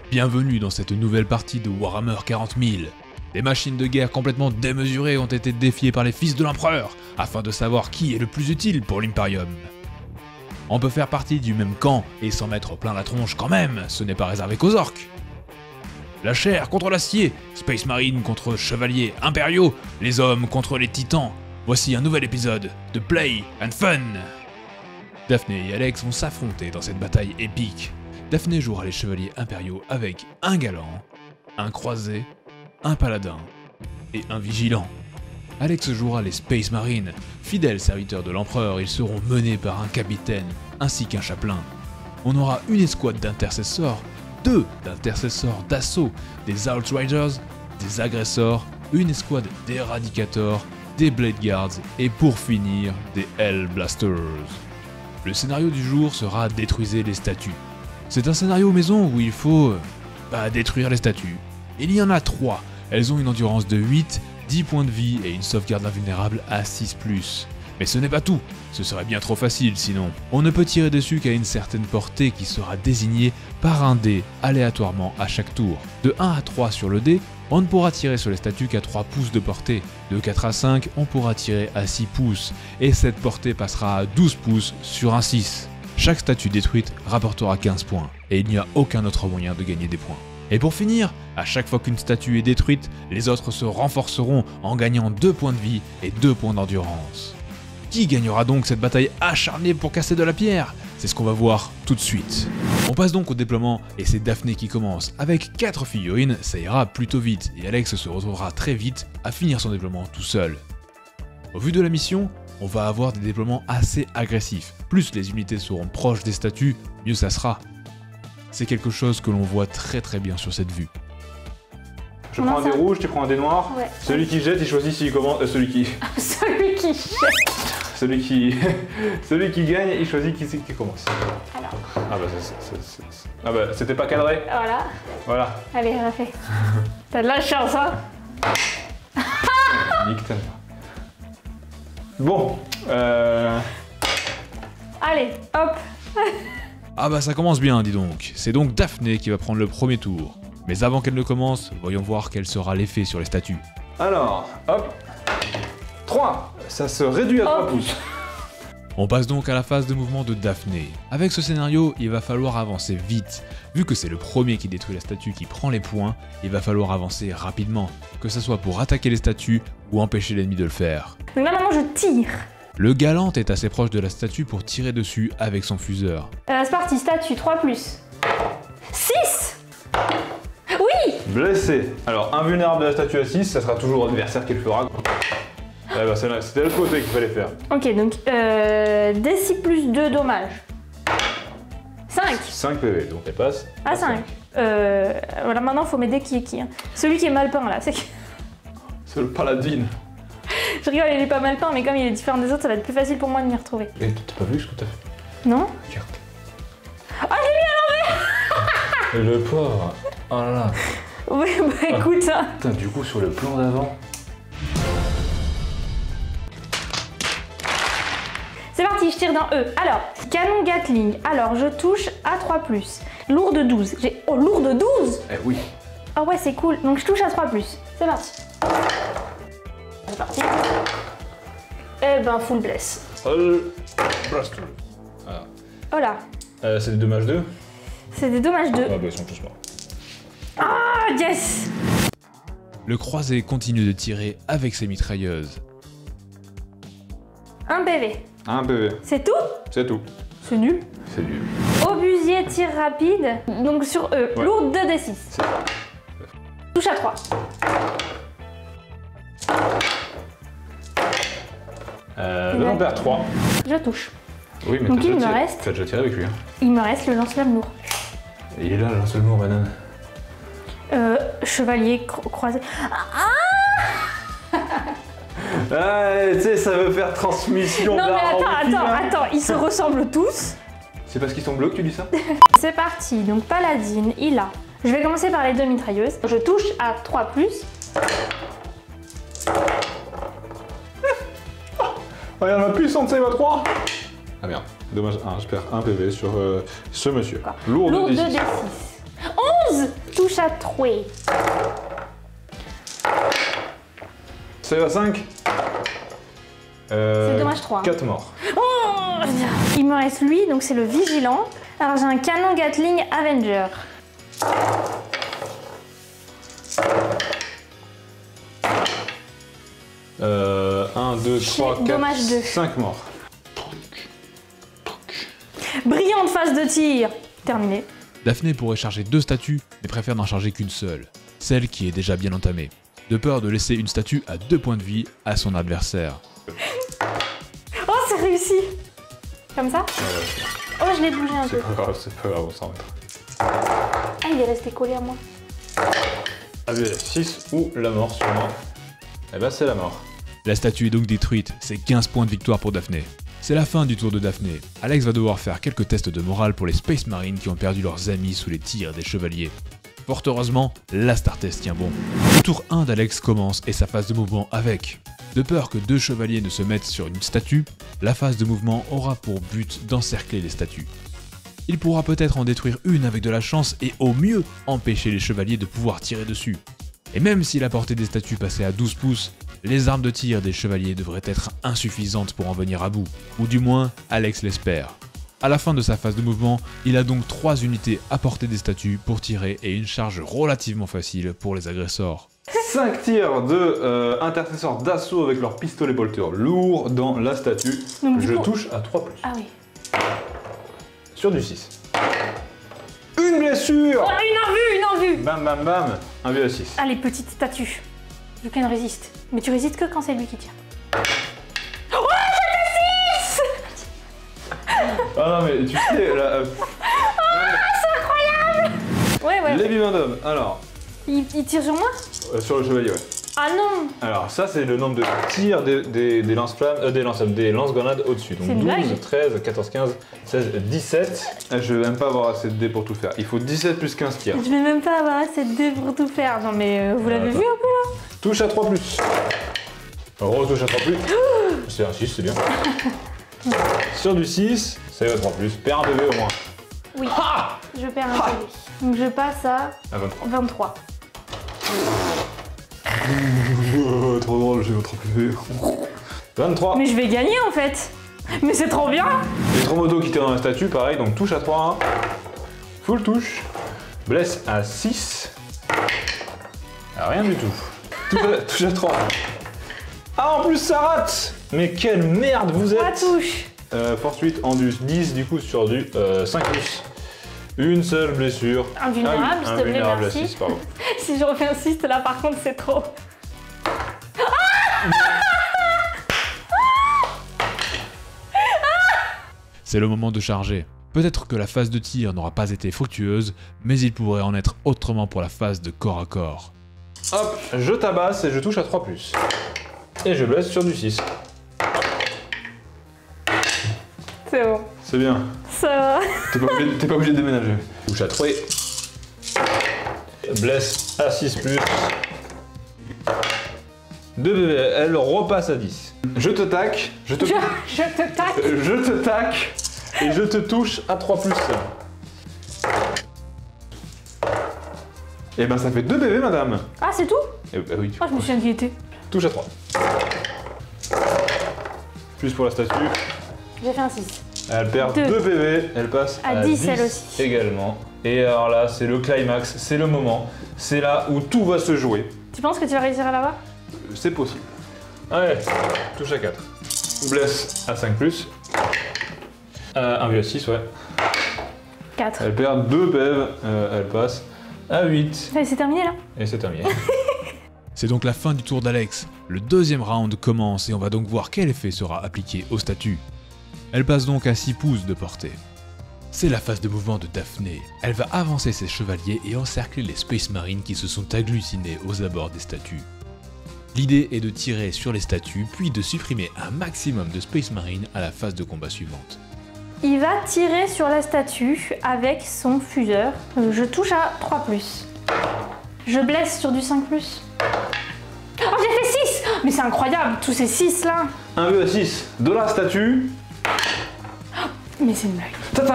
Bienvenue dans cette nouvelle partie de Warhammer 40 000. Des machines de guerre complètement démesurées ont été défiées par les fils de l'empereur, afin de savoir qui est le plus utile pour l'Imperium. On peut faire partie du même camp et s'en mettre plein la tronche quand même, ce n'est pas réservé qu'aux orques. La chair contre l'acier, Space Marine contre chevaliers impériaux, les hommes contre les titans. Voici un nouvel épisode de Play and Fun. Daphné et Alex vont s'affronter dans cette bataille épique. Daphné jouera les chevaliers impériaux avec un galant, un croisé, un paladin et un vigilant. Alex jouera les Space Marines. Fidèles serviteurs de l'empereur, ils seront menés par un capitaine ainsi qu'un chapelain. On aura une escouade d'intercesseurs, deux d'intercesseurs d'assaut, des Outriders, des agresseurs, une escouade d'éradicateurs, des Blade Guards et pour finir, des Hellblasters. Le scénario du jour sera détruisez les statues. C'est un scénario maison où il faut détruire les statues. Il y en a 3, elles ont une endurance de 8, 10 points de vie et une sauvegarde invulnérable à 6+. Mais ce n'est pas tout, ce serait bien trop facile sinon. On ne peut tirer dessus qu'à une certaine portée qui sera désignée par un dé aléatoirement à chaque tour. De 1 à 3 sur le dé, on ne pourra tirer sur les statues qu'à 3 pouces de portée. De 4 à 5, on pourra tirer à 6 pouces. Et cette portée passera à 12 pouces sur un 6. Chaque statue détruite rapportera 15 points, et il n'y a aucun autre moyen de gagner des points. Et pour finir, à chaque fois qu'une statue est détruite, les autres se renforceront en gagnant 2 points de vie et 2 points d'endurance. Qui gagnera donc cette bataille acharnée pour casser de la pierre? C'est ce qu'on va voir tout de suite. On passe donc au déploiement, et c'est Daphné qui commence. Avec 4 figurines, ça ira plutôt vite, et Alex se retrouvera très vite à finir son déploiement tout seul. Au vu de la mission, on va avoir des déploiements assez agressifs. Plus les unités seront proches des statues, mieux ça sera. C'est quelque chose que l'on voit très bien sur cette vue. Je prends un dé rouge, tu prends un dé noir. Ouais. Celui qui jette, il choisit s'il commence. Celui qui jette. Celui qui gagne, il choisit qui commence. Alors. Ah bah c'était pas cadré. Voilà. Allez, on a fait. T'as de la chance, hein. Nique ta mère. Bon. Allez, hop. Ah bah ça commence bien, dis donc. C'est donc Daphné qui va prendre le premier tour. Mais avant qu'elle ne commence, voyons voir quel sera l'effet sur les statues. Alors, hop. 3. Ça se réduit à 3 pouces. On passe donc à la phase de mouvement de Daphné. Avec ce scénario, il va falloir avancer vite. Vu que c'est le premier qui détruit la statue qui prend les points, il va falloir avancer rapidement. Que ce soit pour attaquer les statues ou empêcher l'ennemi de le faire. Donc là maintenant je tire. Le galant est assez proche de la statue pour tirer dessus avec son fuseur. C'est parti, statue, 3+. 6. Oui. Blessé. Alors, invulnérable de la statue à 6, ça sera toujours l'adversaire qui le fera. Ah bah c'était l'autre côté qu'il fallait faire. Ok, donc D6 plus 2 dommages. 5. 5 PV, donc elle passe. Ah, 5. Voilà, maintenant il faut m'aider qui est qui. Hein. Celui qui est mal peint là, c'est qui? C'est le paladin. Je rigole, il est pas mal peint, mais comme il est différent des autres, ça va être plus facile pour moi de m'y retrouver. Et t'as pas vu ce que t'as fait? Non? Regarde. Oh, j'ai mis à l'envers. Le pauvre. Oh là là. Oui, bah écoute. Hein. Putain, du coup, sur le plan d'avant. C'est parti, je tire d'un E. Alors, canon Gatling. Alors, je touche à 3+. Lourde 12. Oh, lourde 12. Eh oui. Ah ouais, c'est cool. Donc, je touche à 3+. C'est parti. C'est parti. Eh ben, full bless. Blaster. Ah. Oh là. C'est des dommages 2. C'est des dommages 2. Ah bah ils sont tous morts. Ah, yes. Le croisé continue de tirer avec ses mitrailleuses. 1 PV. 1 PV. C'est tout? C'est tout. C'est nul. C'est nul. Obusier, tir rapide. Donc sur E. Ouais. Lourde 2d6. C'est ça. Touche à 3. Là on perd 3. Je touche. Oui, mais donc il me tiré. reste. T'as déjà tiré avec lui. Hein. Il me reste le lance-flamme lourd. Et il est là, le seul mot, banane. Chevalier croisé. Ah, tu sais, ça veut faire transmission. Non mais attends, ils se ressemblent tous. C'est parce qu'ils sont bleus que tu dis ça? C'est parti, donc paladine, il a. Je vais commencer par les deux mitrailleuses. Je touche à 3+. Regarde ma puissance, c'est ma 3. Ah merde, dommage 1, je perds 1 PV sur ce monsieur. Lourd 2d6. 11. touche à 3. Save à 5. C'est dommage 3. 4 morts. Oh, il me reste lui, donc c'est le vigilant. Alors j'ai un canon Gatling Avenger. 1, 2, 3, 4, 5 morts. Brillante phase de tir. Terminé. Daphné pourrait charger 2 statues, mais préfère n'en charger qu'une seule, celle qui est déjà bien entamée, de peur de laisser une statue à 2 points de vie à son adversaire. Oh, c'est réussi. Comme ça. Oh, je l'ai bougé un peu. C'est pas grave, on s'en remettra. Ah, il est resté collé à moi. Ah, 6 ou la mort sûrement. Eh ben c'est la mort. La statue est donc détruite, c'est 15 points de victoire pour Daphné. C'est la fin du tour de Daphné. Alex va devoir faire quelques tests de morale pour les Space Marines qui ont perdu leurs amis sous les tirs des chevaliers. Fort heureusement, la Star Test tient bon. Le tour 1 d'Alex commence et sa phase de mouvement avec. De peur que 2 chevaliers ne se mettent sur une statue, la phase de mouvement aura pour but d'encercler les statues. Il pourra peut-être en détruire une avec de la chance et au mieux empêcher les chevaliers de pouvoir tirer dessus. Et même si la portée des statues passait à 12 pouces, les armes de tir des chevaliers devraient être insuffisantes pour en venir à bout, ou du moins Alex l'espère. À la fin de sa phase de mouvement, il a donc 3 unités à portée des statues pour tirer et une charge relativement facile pour les agresseurs. 5 tirs de intercesseurs d'assaut avec leur pistolet bolter lourd dans la statue. Donc, je touche à 3+. Ah oui. Sur du 6. Une blessure. Oh, une en vue. Bam bam bam. 1 à 6. Allez, petite statue. You can résiste. Mais tu résistes que quand c'est lui qui tire. Oh, j'ai fait 6. Ah non mais tu sais là... C'est incroyable. Ouais. Les bimendum, alors... Il tire sur moi? Sur le chevalier, ouais. Ah non. Alors ça c'est le nombre de tirs des lance-flammes, des lance-grenades au-dessus. Donc 12, 13, 14, 15, 16, 17. Je vais même pas avoir assez de dés pour tout faire. Il faut 17 plus 15 tirs. Je vais même pas avoir assez de dés pour tout faire. Non mais vous l'avez vu un peu là? Touche à 3+. Retouche à 3+. C'est un 6, c'est bien. Sur du 6, c'est 3+. Perds un bébé au moins. Oui, je perds un bébé. Donc je passe à 23. Trop drôle, j'ai votre bébé. 23. Mais je vais gagner en fait. Mais c'est trop bien. Les 3 motos qui étaient dans la statue, pareil, donc touche à 3. Full touche. Blesse à 6. Ah, rien du tout. Touche à 3. Ah, en plus ça rate. Mais quelle merde vous êtes. 3 touches. Force 8 en du 10 du coup sur du 5+. Une seule blessure. Invulnérable, s'il te plaît, merci. 6, pardon. Si je refais un 6, là par contre c'est trop. C'est le moment de charger. Peut-être que la phase de tir n'aura pas été fructueuse, mais il pourrait en être autrement pour la phase de corps à corps. Hop, je tabasse et je touche à 3+. Et je blesse sur du 6. C'est bon. C'est bien. Ça va. T'es pas obligé de déménager. Touche à 3. Blesse à 6+. 2 bébés, elle repasse à 10. Je te tac. Je te tac. Je te tac. Et je te touche à 3+. Et ben ça fait 2 bébés, madame. Ah, c'est tout? Et bah oui. Oh, je me suis inquiétée. Touche à 3. Plus pour la statue. J'ai fait un 6. Elle perd 2 bébés, elle passe à 10 elle aussi. également. Et alors là, c'est le climax, c'est le moment. C'est là où tout va se jouer. Tu penses que tu vas réussir à l'avoir? C'est possible. Allez, touche à 4. Blesse à 5+. 1 à 6, ouais. 4. Elle perd 2 PV, elle passe à 8. Allez, c'est terminé là? Et c'est terminé. C'est donc la fin du tour d'Alex. Le deuxième round commence et on va donc voir quel effet sera appliqué aux statues. Elle passe donc à 6 pouces de portée. C'est la phase de mouvement de Daphné. Elle va avancer ses chevaliers et encercler les Space Marines qui se sont agglutinés aux abords des statues. L'idée est de tirer sur les statues puis de supprimer un maximum de Space Marines à la phase de combat suivante. Il va tirer sur la statue avec son fuseur. Je touche à 3+. Je blesse sur du 5+. Oh, j'ai fait 6! Mais c'est incroyable, tous ces 6 là! 1 à 6 de la statue. Mais c'est une blague. Tata.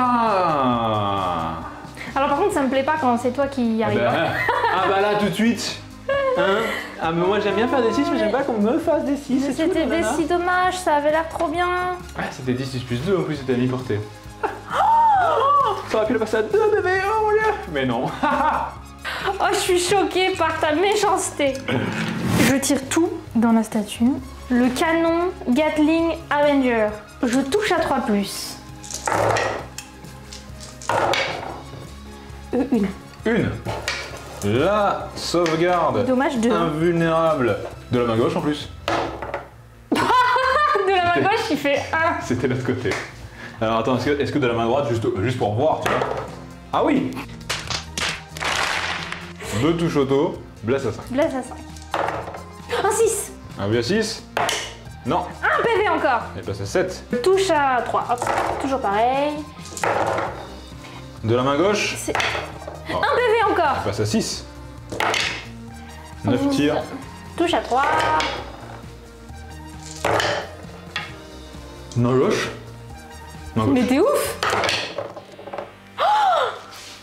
Alors par contre, ça me plaît pas quand c'est toi qui y arrive. Ah bah là tout de suite. Hein? Ah mais moi j'aime bien faire des 6 mais j'aime pas qu'on me fasse des 6. Mais c'était des si dommage, ça avait l'air trop bien. Ah c'était 10 6 plus 2 en plus c'était à mi-portée. Ça aurait pu le passer à 2 bébé, oh mon dieu. Mais non. Oh, je suis choquée par ta méchanceté. Je tire tout dans la statue. Le canon Gatling Avenger. Je touche à 3+. Une. Une. La sauvegarde. Dommage 2. Invulnérable. De la main gauche en plus. De la main gauche, il fait 1. C'était l'autre côté. Alors attends, est-ce que de la main droite, juste pour voir, tu vois? Ah oui. 2 touches auto, blesse à 5. Blesse à 5. Un 6. Un vu à 6. Non. Un PV encore. Elle passe à 7. Je touche à 3. Hop, toujours pareil. De la main gauche. C'est... Oh. Un PV encore. Elle passe à 6. 9 tirs. Touche à 3. Main gauche. Main gauche. Mais t'es ouf.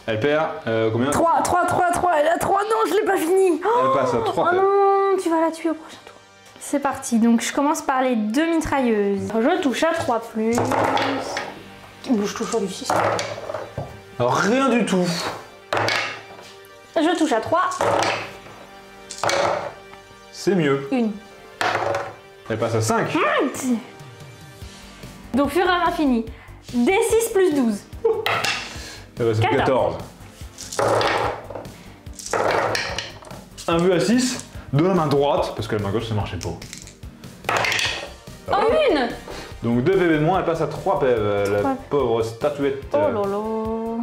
Elle perd combien? 3, elle a 3, non, je l'ai pas fini. Elle passe à 3. Oh non, tu vas la tuer au prochain tour. C'est parti, donc je commence par les 2 mitrailleuses. Je touche à 3+. Ou je touche sur du 6. Alors rien du tout. Je touche à 3. C'est mieux. Une. Elle passe à 5. Donc fur et à l'infini. D6 plus 12. Elle passe à 14. Un vu à 6. De la main droite, parce que la main gauche ça marchait pas. Oh, une. Donc 2 PV de moins, elle passe à 3 PV, la Ouais. pauvre statuette. Oh lolo.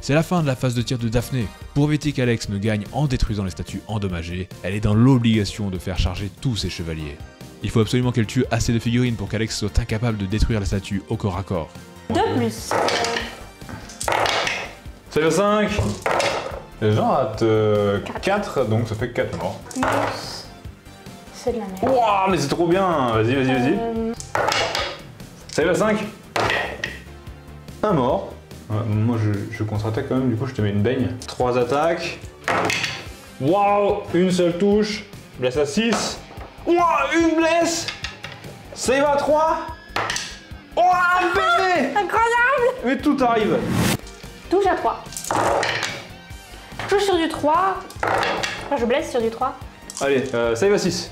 C'est la fin de la phase de tir de Daphné. Pour éviter qu'Alex ne gagne en détruisant les statues endommagées, elle est dans l'obligation de faire charger tous ses chevaliers. Il faut absolument qu'elle tue assez de figurines pour qu'Alex soit incapable de détruire la statue au corps à corps. 2 plus. C'est le 5. Les gens ratent 4, donc ça fait 4 morts. Plus. C'est de la merde. Wouah, mais c'est trop bien. Vas-y. C'est le 5. Un mort. Ouais, moi je contre-attaque quand même, du coup je te mets une baigne. 3 attaques. Waouh, une seule touche. Blesse à 6. Waouh, une blesse. Save à 3. Waouh, un PV. Incroyable. Mais tout arrive. Touche à 3. Je touche sur du 3. Enfin, je blesse sur du 3. Allez, save à 6.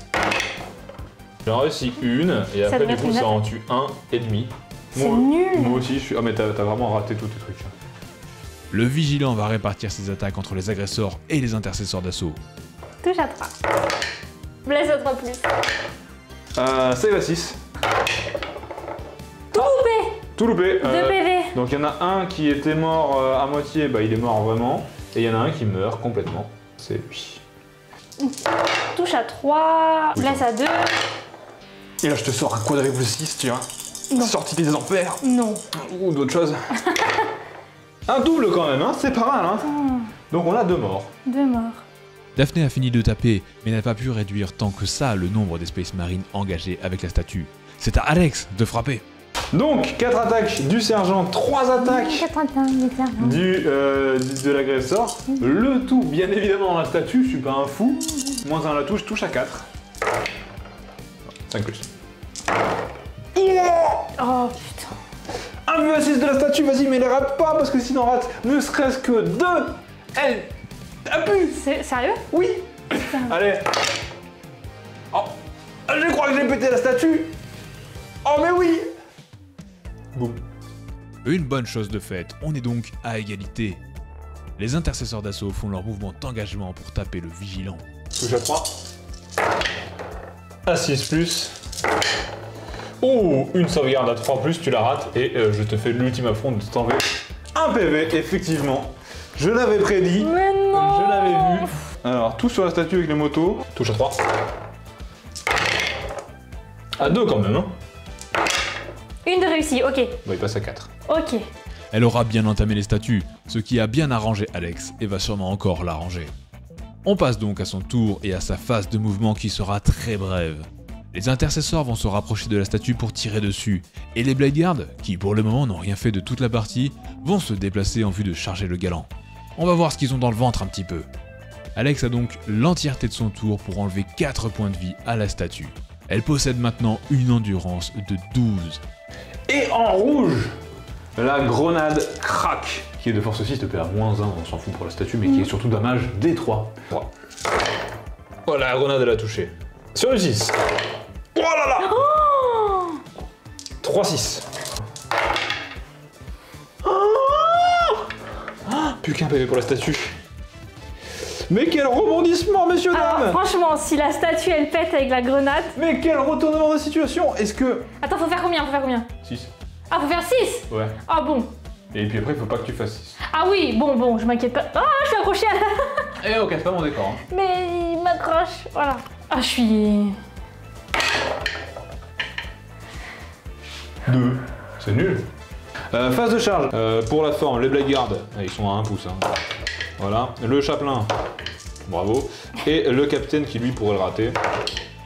J'ai réussi une, et Ça après devait du coup être ça une en tue un et demi. C'est nul. Moi aussi je suis... Ah mais t'as vraiment raté tous tes trucs. Le vigilant va répartir ses attaques entre les agresseurs et les intercesseurs d'assaut. Touche à 3. Blesse à 3 plus. Save à 6. Tout loupé. Tout loupé. 2 PV. Donc il y en a un qui était mort à moitié, bah il est mort vraiment. Et il y en a un qui meurt complètement. C'est lui. Touche à 3. Oui, Blesse à 2. Et là je te sors un quadruple 6, tu vois. Non. Sortie des enfers. Non. Ou d'autres choses. Un double quand même, hein, c'est pas mal. Hein. Donc on a 2 morts. 2 morts. Daphné a fini de taper, mais n'a pas pu réduire tant que ça le nombre des Space Marines engagés avec la statue. C'est à Alex de frapper. Donc 4 attaques du sergent, 3 attaques de l'agresseur. Le tout, bien évidemment, dans la statue, je suis pas un fou. Moins 1 à la touche, touche à 4. 5 plus. Oh putain. Un vu à 6 de la statue, vas-y, mais les rate pas, parce que sinon on rate ne serait-ce que 2. Elle appuie. C'est sérieux? Oui. Allez. Oh, je crois que j'ai pété la statue. Oh mais oui. Boum. Une bonne chose de faite, on est donc à égalité. Les intercesseurs d'assaut font leur mouvement d'engagement pour taper le vigilant. Touche à 3. À 6 plus. Oh, une sauvegarde à 3 plus, tu la rates et je te fais l'ultime affront de t'enlever un PV, effectivement. Je l'avais prédit. Mais non. Je l'avais vu. Alors, tout sur la statue avec les motos. Touche à 3. À 2 quand même, hein. Une de réussie, ok. Bon, il passe à 4. Ok. Elle aura bien entamé les statues, ce qui a bien arrangé Alex et va sûrement encore l'arranger. On passe donc à son tour et à sa phase de mouvement qui sera très brève. Les intercesseurs vont se rapprocher de la statue pour tirer dessus, et les Blade Guards, qui pour le moment n'ont rien fait de toute la partie, vont se déplacer en vue de charger le galant. On va voir ce qu'ils ont dans le ventre un petit peu. Alex a donc l'entièreté de son tour pour enlever 4 points de vie à la statue. Elle possède maintenant une endurance de 12. Et en rouge, la grenade crack, qui est de force 6, te perd -1, on s'en fout pour la statue, mais qui est surtout dommage D3. Voilà, la grenade elle a touché. Sur le 6. Oh là là, 3-6. Plus qu'un PV pour la statue. Mais quel rebondissement, messieurs, Alors, dames! franchement, si la statue elle pète avec la grenade. Mais quel retournement de situation! Est-ce que... Attends, faut faire combien? 6. Ah, faut faire 6? Ouais. Ah bon. Et puis après, il faut pas que tu fasses 6. Ah oui, bon, je m'inquiète pas. Ah, je suis accrochée à la... Eh, on casse pas mon décor. Hein. Mais il m'accroche, voilà. Ah, je suis... 2. C'est nul. Phase de charge. Pour la forme, les Blackguards, ils sont à 1 pouce. Hein. Voilà. Le Chaplain, bravo. Et le Capitaine qui lui pourrait le rater.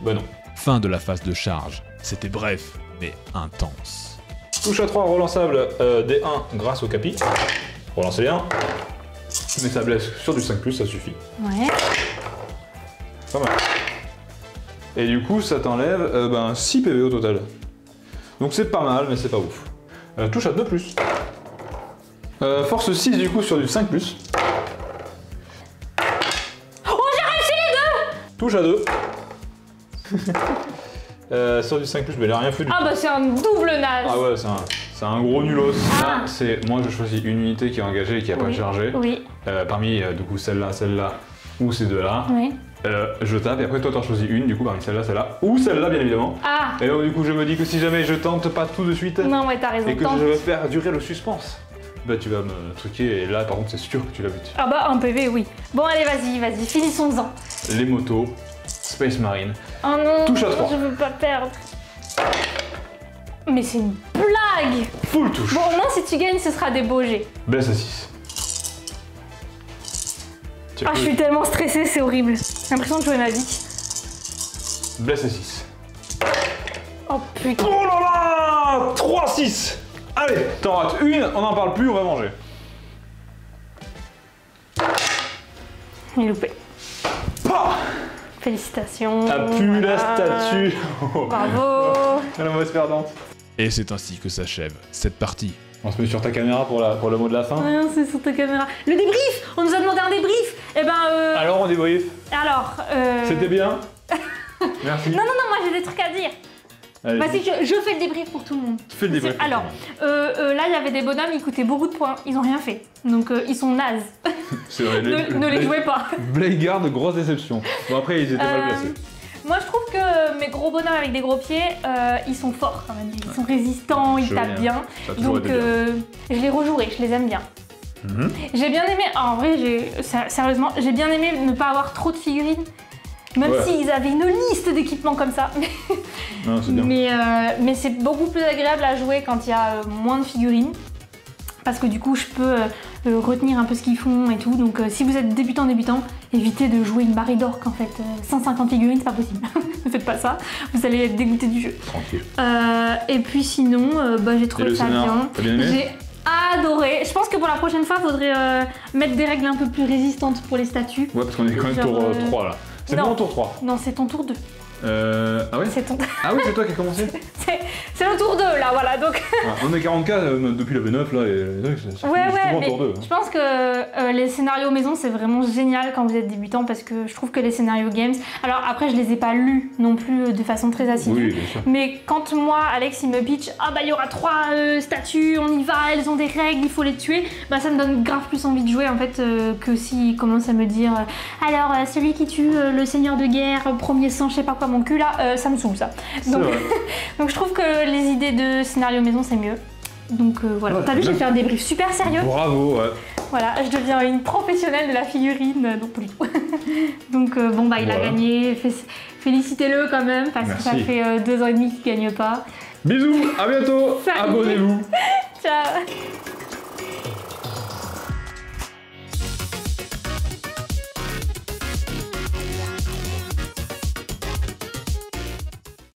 Bah non. Fin de la phase de charge. C'était bref, mais intense. Touche à 3 relançable des 1 grâce au capi. Relancer les 1. Mais ça blesse sur du 5+, ça suffit. Ouais. Pas mal. Et du coup, ça t'enlève 6 PV au total. Donc c'est pas mal, mais c'est pas ouf. Touche à 2+. Force 6 du coup sur du 5+. Oh, j'ai réussi les deux! Touche à 2. Sur du 5+, mais il a rien fait du tout. Ah bah c'est un double naze. Ah ouais, c'est un gros nulos. Ah. Là, c'est moi je choisis une unité qui est engagée et qui a pas chargé. Oui. Parmi du coup celle-là ou ces deux-là. Oui. Je tape et après toi t'en choisis une du coup parmi celle-là ou celle-là bien évidemment. Ah. Et donc du coup je me dis que si jamais je tente pas tout de suite Non, ouais, t'as raison. et que je vais faire durer le suspense, bah tu vas me truquer et là par contre c'est sûr que tu la butes. Ah bah un PV, oui. Bon allez, vas-y, finissons-en. Les motos, Space Marine. Oh non, Touche à 3. je veux pas perdre. Mais c'est une blague. Full touche. Bon, au moins si tu gagnes, ce sera des beaux jets. Blesse à 6. Ah, je suis tellement stressée, c'est horrible. J'ai l'impression de jouer ma vie. Blesse à 6. Oh putain. Oh là là 3-6. Allez, t'en rates une, on n'en parle plus, on va manger. Il est loupé. Pah. Félicitations. Ah pu la voilà. statue. Bravo. La mauvaise perdante. Et c'est ainsi que s'achève cette partie. On se met sur ta caméra pour le mot de la fin. Ouais, c'est sur ta caméra. Le débrief. On nous a demandé un débrief. Eh ben Alors on débrief. Alors C'était bien. Merci. Non, moi j'ai des trucs à dire. Allez, Vas-y, je fais le débrief pour tout le monde. fais le débrief. Alors, là il y avait des bonhommes, ils coûtaient beaucoup de points, ils ont rien fait. Donc ils sont nazes. C'est vrai. Ne les jouez pas. Blackguard, grosse déception. Bon après ils étaient mal placés. Moi je trouve que mes gros bonhommes avec des gros pieds, ils sont forts quand même. Ils sont résistants, ils tapent bien. Ça a toujours Donc été bien. je les rejouerai, je les aime bien. J'ai bien aimé, en vrai, sérieusement, j'ai bien aimé ne pas avoir trop de figurines. Même Ouais. s'ils avaient une liste d'équipements comme ça. Non, c'est bien. Mais c'est beaucoup plus agréable à jouer quand il y a moins de figurines. Parce que du coup, je peux retenir un peu ce qu'ils font et tout. Donc si vous êtes débutant, évitez de jouer une barre d'orque en fait. 150 figurines, c'est pas possible. Ne faites pas ça, vous allez être dégoûté du jeu. Tranquille. Et puis sinon, j'ai trouvé ça bien. T'as bien aimé? J'ai adoré. Je pense que pour la prochaine fois, faudrait mettre des règles un peu plus résistantes pour les statues. Ouais, parce qu'on est quand même Genre, tour 3 là. C'est non. bon tour 3. Non, c'est ton tour 2. Ah ouais. C'est ton... Ah oui, c'est toi qui as commencé. c'est le tour 2 là, voilà. Donc... On est 40K depuis la V9 là et ça Ouais, finit souvent mais tour 2. je pense que les scénarios maison c'est vraiment génial quand vous êtes débutant parce que je trouve que les scénarios games, alors après je les ai pas lus non plus de façon très assidue, Oui, bien sûr. mais quand moi Alex il me pitch ah bah il y aura 3 statues, on y va, elles ont des règles, il faut les tuer, bah ça me donne grave plus envie de jouer en fait que s'il commence à me dire alors celui qui tue le seigneur de guerre, premier sang je sais pas quoi mon cul là, ça me saoule ça. Donc, donc je trouve que les idées de scénario maison c'est mieux. Donc voilà, Ouais, t'as vu, c'est j'ai fait un débrief super sérieux. Bravo, ouais. Voilà, je deviens une professionnelle de la figurine, donc pas du tout. Donc bon bah il a gagné, félicitez-le quand même parce que ça fait 2 ans et demi qu'il gagne pas. Bisous, à bientôt, Salut. abonnez-vous. Ciao.